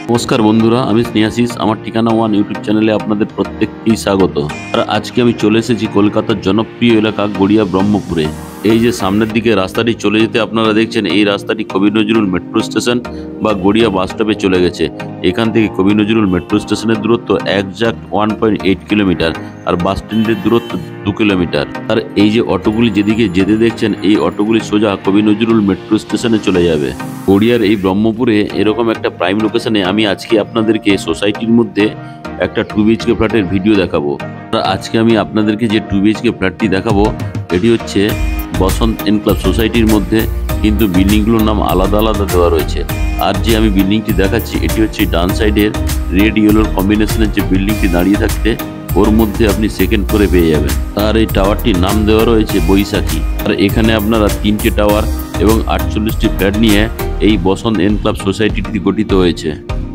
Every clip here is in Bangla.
নমস্কার বন্ধুরা, আমি স্নেহাশিস। আমার ঠিকানা ওয়ান ইউটিউব চ্যানেলে আপনাদের প্রত্যেককেই স্বাগত। আর আজকে আমি চলে এসেছি কলকাতার জনপ্রিয় এলাকা গড়িয়া ব্রহ্মপুরে। এই যে সামনের দিকে রাস্তাটি চলে যেতে আপনারা দেখছেন, এই রাস্তাটি কবি নজরুল মেট্রো স্টেশন বা গড়িয়া বাস স্টপে চলে গেছে। এখান থেকে কবি নজরুল মেট্রো স্টেশনের দূরত্ব একজাক্ট 1.8 কিলোমিটার আর বাস স্ট্যান্ডের দূরত্ব 2 কিলোমিটার। আর এই যে অটোগুলি যেদিকে যেতে দেখছেন, এই অটোগুলি সোজা কবি নজরুল মেট্রো স্টেশনে চলে যাবে। গড়িয়ার এই ব্রহ্মপুরে এরকম একটা প্রাইম লোকেশনে আমি আজকে আপনাদেরকে সোসাইটির মধ্যে একটা 2 BHK ফ্ল্যাটের ভিডিও দেখাবো। আজকে আমি আপনাদেরকে যে 2 BHK ফ্ল্যাটটি দেখাবো, এটি হচ্ছে বসন্ত এনক্লাব সোসাইটির মধ্যে, কিন্তু বিল্ডিংগুলোর নাম আলাদা আলাদা দেওয়া রয়েছে। আর যে আমি বিল্ডিংটি দেখাচ্ছি, এটি হচ্ছে ডান সাইডের রেড ইয়েলোর কম্বিনেশনের যে বিল্ডিংটি দাঁড়িয়ে থাকতে, ওর মধ্যে আপনি সেকেন্ড ফ্লোরে পেয়ে যাবেন। আর এই টাওয়ারটির নাম দেওয়া রয়েছে বৈশাখী। আর এখানে আপনারা 3টে টাওয়ার এবং 48টি ফ্ল্যাট নিয়ে এই বসন্ত এনক্লাব সোসাইটিটি গঠিত হয়েছে।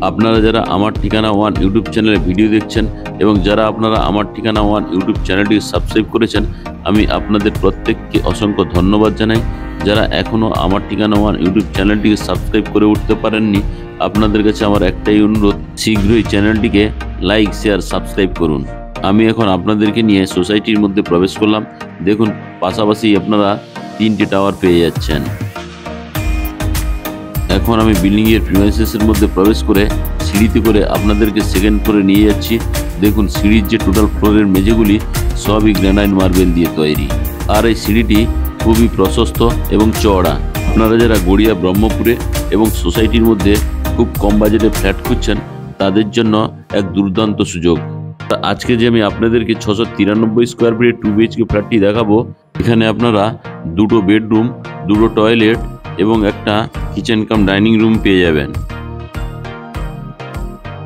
আপনারা যারা আমার ঠিকানা ওয়ান ইউটিউব চ্যানেলে ভিডিও দেখছেন এবং যারা আপনারা আমার ঠিকানা ওয়ান ইউটিউব চ্যানেলটি সাবস্ক্রাইব করেছেন, আমি আপনাদের প্রত্যেককে অসংখ্য ধন্যবাদ জানাই। যারা এখনও আমার ঠিকানা ওয়ান ইউটিউব চ্যানেলটিকে সাবস্ক্রাইব করে উঠতে পারেননি, আপনাদের কাছে আমার একটাই অনুরোধ, শীঘ্রই চ্যানেলটিকে লাইক, শেয়ার, সাবস্ক্রাইব করুন। আমি এখন আপনাদেরকে নিয়ে সোসাইটির মধ্যে প্রবেশ করলাম। দেখুন, পাশাপাশি আপনারা 3টে টাওয়ার পেয়ে যাচ্ছেন। এখন আমি বিল্ডিংয়ের প্রিমাইসেসের মধ্যে প্রবেশ করে সিঁড়িতে করে আপনাদেরকে সেকেন্ড ফ্লোরে নিয়ে যাচ্ছি। দেখুন, সিঁড়ির যে টোটাল ফ্লোরের মেঝেগুলি সবই গ্রানাইট মার্বেল দিয়ে তৈরি। আর এই সিঁড়িটি খুবই প্রশস্ত এবং চওড়া। আপনারা যারা গড়িয়া ব্রহ্মপুরে এবং সোসাইটির মধ্যে খুব কম বাজেটে ফ্ল্যাট খুঁজছেন, তাদের জন্য এক দুর্দান্ত সুযোগ। আজকে যে আমি আপনাদেরকে 693 স্কোয়ার ফিটের 2 BHK ফ্ল্যাটটি দেখাবো, এখানে আপনারা 2টো বেডরুম, 2টো টয়লেট এবং একটা কিচেন কাম ডাইনিং রুম পেয়ে যাবেন।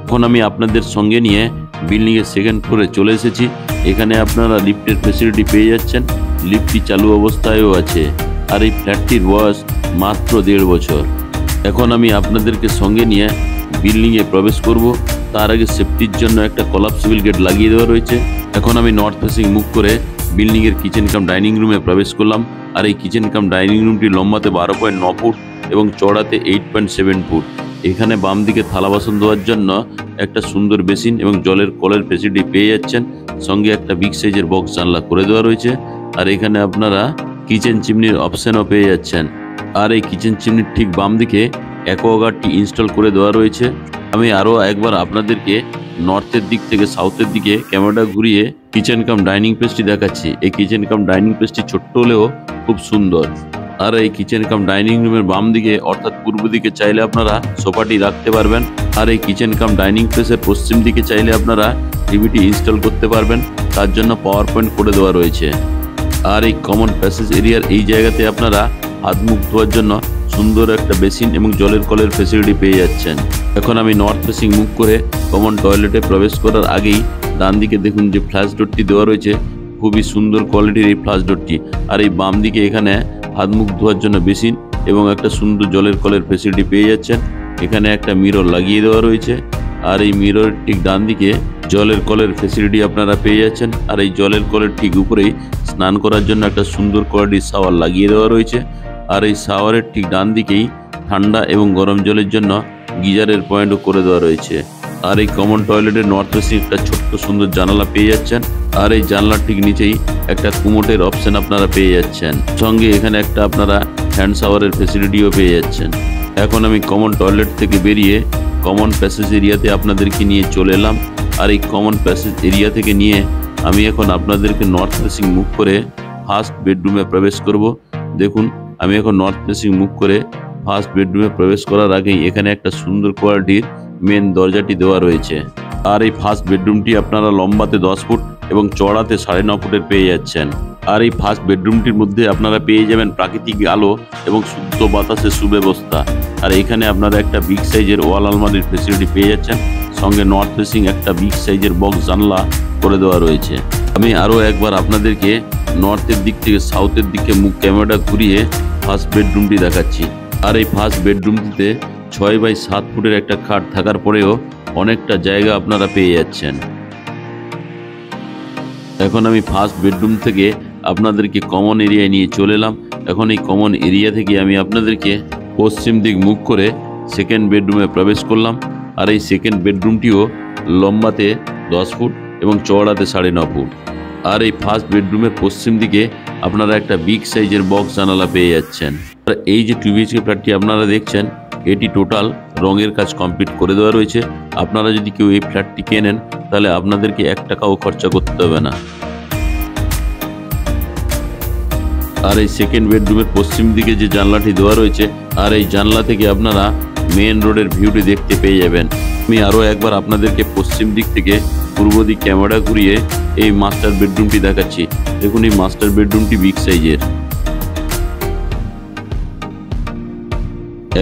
এখন আমি আপনাদের সঙ্গে নিয়ে বিল্ডিংয়ের সেকেন্ড ফ্লোরে চলে এসেছি। এখানে আপনারা লিফটের ফেসিলিটি পেয়ে যাচ্ছেন। লিফটটি চালু অবস্থায়ও আছে। আর এই ফ্ল্যাটটির বয়স মাত্র 1.5 বছর। এখন আমি আপনাদেরকে সঙ্গে নিয়ে বিল্ডিংয়ে প্রবেশ করব। তার আগে সেফটির জন্য একটা কলাপসিবল গেট লাগিয়ে দেওয়া রয়েছে। এখন আমি নর্থ ফেসিং মুখ করে বিল্ডিংয়ের কিচেন কাম ডাইনিং রুমে প্রবেশ করলাম। আর এই কিচেন কাম ডাইনিং রুমটি লম্বাতে 12.9 ফুট এবং চড়াতে 8.7 ফুট। এখানে বাম দিকে থালা বাসন ধোয়ার জন্য একটা সুন্দর বেসিন এবং জলের কলের ফেসিলিটি পেয়ে যাচ্ছেন। সঙ্গে একটা বিগ সাইজের বক্স জানলা করে দেওয়া রয়েছে। আর এখানে আপনারা কিচেন চিমনির অপশনও পেয়ে যাচ্ছেন। আর এই কিচেন চিমনির ঠিক বাম দিকে অ্যাকোয়াগার্ডটি ইনস্টল করে দেওয়া রয়েছে। আমি আরও একবার আপনাদেরকে নর্থের দিক থেকে সাউথের দিকে ক্যামেরাটা ঘুরিয়ে কিচেন কাম ডাইনিং প্লেসটি দেখাচ্ছি। এই কিচেন কাম ডাইনিং প্লেসটি ছোট্ট হলেও খুব সুন্দর। আর এই কিচেন কাম ডাইনিং রুমের বাম দিকে অর্থাৎ পূর্ব দিকে চাইলে আপনারা সোফাটি রাখতে পারবেন। আর এই কিচেন কাম ডাইনিং প্লেসের পশ্চিম দিকে চাইলে আপনারা টিভিটি ইনস্টল করতে পারবেন। তার জন্য পাওয়ার পয়েন্ট করে দেওয়া রয়েছে। আর এই কমন প্যাসেজ এরিয়ার এই জায়গাতে আপনারা হাত মুখ ধোয়ার জন্য সুন্দর একটা বেসিন এবং জলের কলের ফেসিলিটি পেয়ে যাচ্ছেন। এখন আমি নর্থ ফেসিং মুখ করে কমন টয়লেটে প্রবেশ করার আগেই ডান দিকে দেখুন যে ফ্ল্যাশ ডোরটি দেওয়া রয়েছে। খুবই সুন্দর কোয়ালিটির এই ফ্ল্যাশ ডোরটি। আর এই বাম দিকে এখানে হাত মুখ ধোয়ার জন্য বেসিন এবং একটা সুন্দর জলের কলের ফেসিলিটি পেয়ে যাচ্ছেন। এখানে একটা মিরর লাগিয়ে দেওয়া রয়েছে। আর এই মিরর ঠিক ডান দিকে জলের কলের ফেসিলিটি আপনারা পেয়ে যাচ্ছেন। আর এই জলের কলের ঠিক উপরেই স্নান করার জন্য একটা সুন্দর কোয়ালিটির শাওয়ার লাগিয়ে দেওয়া রয়েছে। আর এই শাওয়ারের ঠিক ডান দিকেই ঠান্ডা এবং গরম জলের জন্য গিজারের পয়েন্টও করে দেওয়া রয়েছে। আর এই কমন টয়লেটের নর্থ ফেসিং একটা ছোট্ট সুন্দর জানালা পেয়ে যাচ্ছেন। আর এই জানলার ঠিক নিচেই একটা কুমোটের অপশন আপনারা পেয়ে যাচ্ছেন। সঙ্গে এখানে একটা আপনারা হ্যান্ড শাওয়ারের ফেসিলিটিও পেয়ে যাচ্ছেন। এখন আমি কমন টয়লেট থেকে বেরিয়ে কমন প্যাসেজ এরিয়াতে আপনাদেরকে নিয়ে চলে এলাম। আর এই কমন প্যাসেজ এরিয়া থেকে নিয়ে আমি এখন আপনাদেরকে নর্থ ফেসিং মুখ করে ফার্স্ট বেডরুমে প্রবেশ করব। দেখুন, আমি এখন নর্থ ফেসিং মুখ করে ফার্স্ট বেডরুমে প্রবেশ করার আগেই এখানে একটা সুন্দর কোয়ালিটির মেন দরজাটি দেওয়া রয়েছে। আর এই ফার্স্ট বেডরুমটি আপনারা লম্বাতে 10 ফুট এবং চড়াতে 9.5 ফুটের পেয়ে যাচ্ছেন। আর এই ফার্স্ট বেডরুমটির মধ্যে আপনারা পেয়ে যাবেন প্রাকৃতিক আলো এবং শুদ্ধ বাতাসের সুব্যবস্থা। আর এখানে আপনারা একটা বিগ সাইজের ওয়াল আলমারির ফেসিলিটি পেয়ে যাচ্ছেন। সঙ্গে নর্থ ফেসিং একটা বিগ সাইজের বক্স জানলা করে দেওয়া রয়েছে। আমি আরও একবার আপনাদেরকে নর্থের দিক থেকে সাউথের দিকে মুখ ক্যামেরাটা ঘুরিয়ে ফার্স্ট বেডরুমটি দেখাচ্ছি। আর এই ফার্স্ট বেডরুমটিতে 6x7 ফুটের একটা খাট থাকার পরেও অনেকটা জায়গা আপনারা পেয়ে যাচ্ছেন। এখন আমি ফার্স্ট বেডরুম থেকে আপনাদেরকে কমন এরিয়ায় নিয়ে চলে এলাম। এখন এই কমন এরিয়া থেকে আমি আপনাদেরকে পশ্চিম দিক মুখ করে সেকেন্ড বেডরুমে প্রবেশ করলাম। আর এই সেকেন্ড বেডরুমটিও লম্বাতে 10 ফুট এবং চওড়াতে 9.5 ফুট। আর এই ফার্স্ট বেডরুমের পশ্চিম দিকে আপনারা একটা বিগ সাইজের বক্স জানালা পেয়ে যাচ্ছেন। আর এই যে 2 BHK ফ্ল্যাটটি আপনারা দেখছেন, এটি টোটাল রঙের কাজ কমপ্লিট করে দেওয়া রয়েছে। আপনারা যদি কেউ এই ফ্ল্যাটটি কেনেন তাহলে আপনাদেরকে 1 টাকাও খরচা করতে হবে না। আর এই সেকেন্ড বেডরুমের পশ্চিম দিকে যে জানলাটি দেওয়া রয়েছে, আর এই জানলা থেকে আপনারা মেন রোডের ভিউটি দেখতে পেয়ে যাবেন। আমি আরও একবার আপনাদেরকে পশ্চিম দিক থেকে পূর্ব দিক ক্যামেরা ঘুরিয়ে এই মাস্টার বেডরুমটি দেখাচ্ছি। দেখুন এই মাস্টার বেডরুমটি বিগ সাইজের।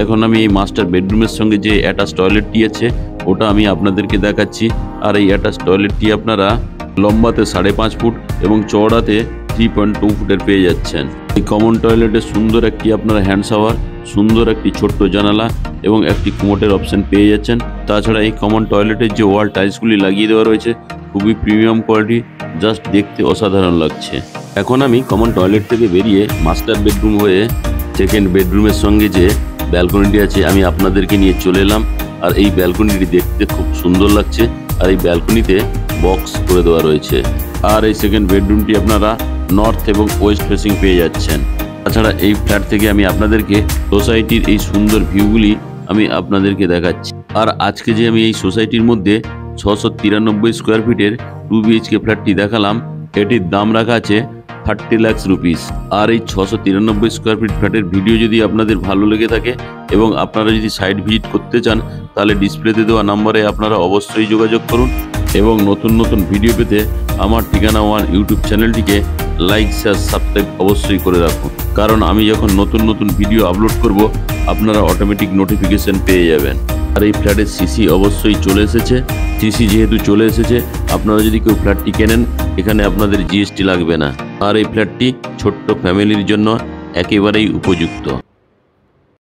এখন আমি এই মাস্টার বেডরুমের সঙ্গে যে অ্যাটাচ টয়লেটটি আছে ওটা আমি আপনাদেরকে দেখাচ্ছি। আর এই অ্যাটাচ টয়লেটটি আপনারা লম্বাতে 5.5 ফুট এবং চওড়াতে 3.2 ফুটের পেয়ে যাচ্ছেন। এই কমন টয়লেটে সুন্দর একটি আপনারা হ্যান্ড শাওয়ার, সুন্দর একটি ছোট্ট জানালা এবং একটি কুমোটের অপশন পেয়ে যাচ্ছেন। তাছাড়া এই কমন টয়লেটের যে ওয়াল টাইলসগুলি লাগিয়ে দেওয়া রয়েছে খুবই প্রিমিয়াম কোয়ালিটি, জাস্ট দেখতে অসাধারণ লাগছে। এখন আমি কমন টয়লেট থেকে বেরিয়ে মাস্টার বেডরুম হয়ে সেকেন্ড বেডরুমের সঙ্গে যে ব্যালকনিটি আছে আমি আপনাদেরকে নিয়ে চলে এলাম। আর এই ব্যালকনিটি দেখতে খুব সুন্দর লাগছে। আর এই ব্যালকনিতে বক্স করে দেওয়া রয়েছে। আর এই সেকেন্ড বেডরুমটি আপনারা নর্থ এবং ওয়েস্ট ফেসিং পেয়ে যাচ্ছেন। তাছাড়া এই ফ্ল্যাট থেকে আমি আপনাদেরকে সোসাইটির এই সুন্দর ভিউগুলি আমি আপনাদেরকে দেখাচ্ছি। আর আজকে যে আমি এই সোসাইটির মধ্যে 693 স্কোয়ার ফিটের 2 BHK ফ্ল্যাটটি দেখালাম, এটির দাম রাখা আছে 30 লাখ রুপিস। আর এই 693 স্কোয়ার ফিট ফ্ল্যাটের ভিডিও যদি আপনাদের ভালো লেগে থাকে এবং আপনারা যদি সাইট ভিজিট করতে চান তাহলে ডিসপ্লেতে দেওয়া নাম্বারে আপনারা অবশ্যই যোগাযোগ করুন। এবং নতুন নতুন ভিডিও পেতে আমার ঠিকানা ওয়ান ইউটিউব চ্যানেলটিকে লাইক, শেয়ার, সাবস্ক্রাইব অবশ্যই করে রাখুন। কারণ আমি যখন নতুন নতুন ভিডিও আপলোড করব আপনারা অটোমেটিক নোটিফিকেশন পেয়ে যাবেন। আর এই ফ্ল্যাটের সিসি অবশ্যই চলে এসেছে। সিসি যেহেতু চলে এসেছে, আপনারা যদি কেউ ফ্ল্যাটটি কেনেন এখানে আপনাদের GST লাগবে না। আর এই ফ্ল্যাটটি ছোট্ট ফ্যামিলির জন্য একেবারেই উপযুক্ত।